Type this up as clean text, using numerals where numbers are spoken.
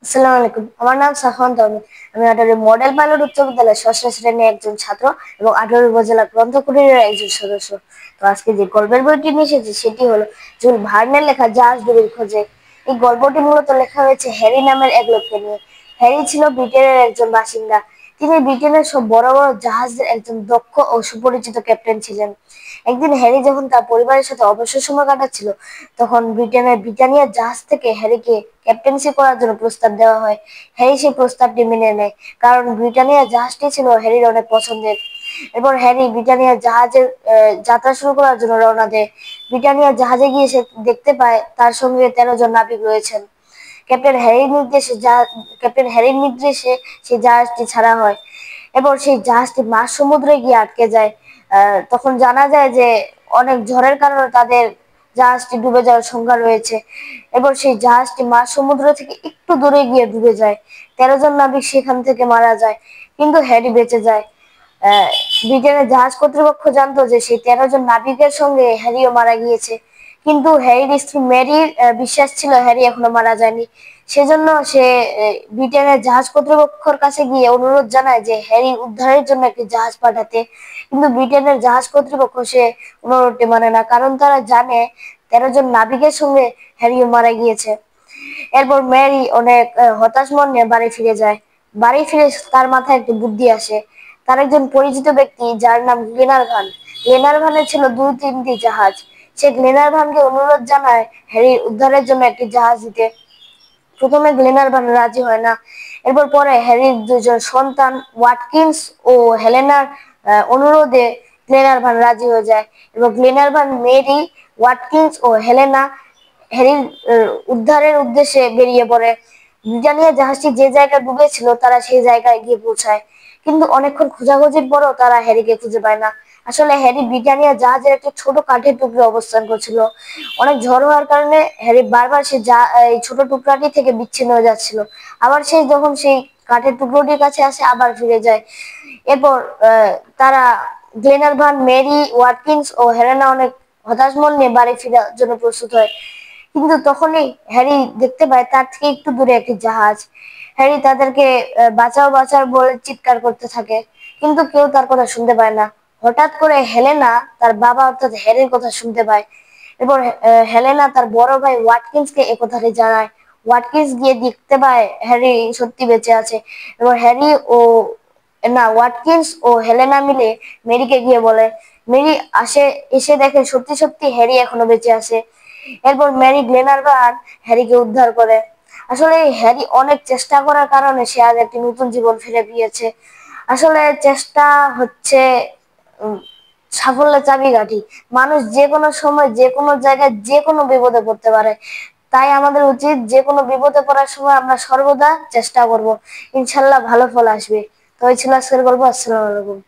আসসালামু আলাইকুম। আমার নাম সাফওয়ান তৌহিদ। আমি আটারি মডেল পাইলট উচ্চ বিদ্যালয়ের ষষ্ঠ শ্রেণীর একজন ছাত্র এবং আটারি উপজেলা গ্রন্থ কুটিরের একজন সদস্য। তো আজকে যে গল্পের বইটি নিয়ে এসেছি সেটি হলো জুল ভার্নের লেখা জাহাজ ডুবির খোঁজে। এই গল্পটি মূলত লেখা হয়েছে হ্যারি নামের এক লোককে নিয়ে। হ্যারি ছিল ব্রিটেনের একজন বাসিন্দা। তিনি ব্রিটেনের সব বড় বড় জাহাজের একজন দক্ষ ও সুপরিচিত ক্যাপ্টেন ছিলেন। একদিন হ্যারি যখন তার পরিবারের সাথে অবসর সময় কাটাচ্ছিল, তখন ব্রিটেনের ব্রিটানিয়া জাহাজ থেকে হ্যারিকে ক্যাপ্টেন্সি করার জন্য প্রস্তাব দেওয়া হয়। হ্যারি সেই প্রস্তাবটি মেনে নেয়, কারণ ব্রিটানিয়া জাহাজটি ছিল হ্যারির অনেক পছন্দের। এরপর হ্যারি ব্রিটানিয়া জাহাজের যাত্রা শুরু করার জন্য রওনা দেয়। ব্রিটানিয়া জাহাজে গিয়ে সে দেখতে পায় তার সঙ্গে 13 জন নাবিক রয়েছেন। ক্যাপ্টেন হ্যারির নির্দেশে সেই জাহাজটি ছাড়া হয়। এরপর সেই জাহাজটি মাঝ সমুদ্রে গিয়ে আটকে যায়। তখন জানা যায় যে অনেক ঝড়ের কারণে তাদের জাহাজটি ডুবে যাওয়ার শঙ্কা রয়েছে। এরপর সেই জাহাজটি মাঝ সমুদ্র থেকে একটু দূরে গিয়ে ডুবে যায়। 13 জন নাবিক সেখান থেকে মারা যায়, কিন্তু হ্যারি বেঁচে যায়। আহ ব্রিটেনের জাহাজ কর্তৃপক্ষ জানতো যে সেই 13 জন নাবিকের সঙ্গে হ্যারিও মারা গিয়েছে, কিন্তু হ্যারির স্ত্রী মেরির বিশ্বাস ছিল হ্যারি এখনো মারা যায়নি। সেজন্য সে ব্রিটেনের জাহাজ কর্তৃপক্ষের কাছে গিয়ে অনুরোধ জানায় যে হ্যারি উদ্ধারের জন্য একটি জাহাজ পাঠাতে। কিন্তু ব্রিটেনের জাহাজ কর্তৃপক্ষ সে অনুরোধটি মানে না, কারণ তারা জানে 13 জন নাবিকের সঙ্গে হ্যারিও মারা গিয়েছে। এরপর ম্যারি অনেক হতাশ মন নিয়ে বাড়ি ফিরে যায়। বাড়ি ফিরে তার মাথায় একটি বুদ্ধি আসে। তার একজন পরিচিত ব্যক্তি যার নাম গ্লেনারভান। গ্লেনারভানের ছিল 2-3টি জাহাজ। সে গ্লেনারভানকে অনুরোধ জানায় হ্যারির উদ্ধারের জন্য একটি জাহাজ দিতে। প্রথমে গ্লেনারভান রাজি হয় না। এরপর পরে হ্যারির দুজন সন্তান ওয়াটকিন্স ও হেলেনার অনুরোধে গ্লেনারভান রাজি হয়ে যায় এবং গ্লেনারভান, মেরি, ওয়াটকিন্স ও হেলেনা হ্যারির উদ্ধারের উদ্দেশ্যে বেরিয়ে পড়ে। ব্রিটানিয়া জাহাজটি যে জায়গায় ডুবেছিল তারা সেই জায়গায় গিয়ে পৌঁছায়, কিন্তু অনেকক্ষণ খোঁজাখুঁজির পরও তারা হ্যারিকে খুঁজে পায় না। আসলে হ্যারি ব্রিটানিয়া জাহাজের একটা ছোট কাঠের টুকরো অবস্থান করছিল। অনেক ঝড় হওয়ার কারণে হ্যারি বারবার এই ছোট টুকরাটি থেকে বিচ্ছিন্ন হয়ে যাচ্ছিল। আবার সে যখন সেই কাঠের টুকরোটির কাছে আসে আবার ফিরে যায়। এরপর তারা গ্লেনারভান, মেরি, ওয়াটকিন্স ও হেলেনা অনেক হতাশ মন নিয়ে বাড়ি ফেরার জন্য প্রস্তুত হয়। কিন্তু তখনই হ্যারি দেখতে পায় তার থেকে একটু দূরে একটি জাহাজ। হ্যারি তাদেরকে বাঁচাও বাঁচাও বলে চিৎকার করতে থাকে, কিন্তু কেউ তার কথা শুনতে পায় না। হঠাৎ করে হেলেনা তার বাবা অর্থাৎ হ্যারির কথা শুনতে পায়। এরপর হেলেনা তার বড় ভাই ওয়াটকিন্সকে এ কথাটি জানায়। ওয়াটকিন্স গিয়ে দেখতে পায় হ্যারি সত্যি বেঁচে আছে। এবার হ্যারি ও না ওয়াটকিন্স ও হেলেনা মিলে মেরিকে গিয়ে বলে। মেরি এসে দেখে সত্যি সত্যি হ্যারি এখনো বেঁচে আছে। এরপর মেরি গ্লেনারভান হ্যারিকে উদ্ধার করে। আসলে হ্যারি অনেক চেষ্টা করার কারণে সে আজ একটি নতুন জীবন ফিরে পেয়েছে। আসলে চেষ্টা হচ্ছে সাফল্যের চাবিকাঠি। মানুষ যে কোনো সময় যে কোনো জায়গায় যে কোনো বিপদে পড়তে পারে। তাই আমাদের উচিত যে কোনো বিপদে পড়ার সময় আমরা সর্বদা চেষ্টা করব, ইনশাল্লাহ ভালো ফল আসবে। তো এই ছিল আজকের গল্প। আসসালামু আলাইকুম।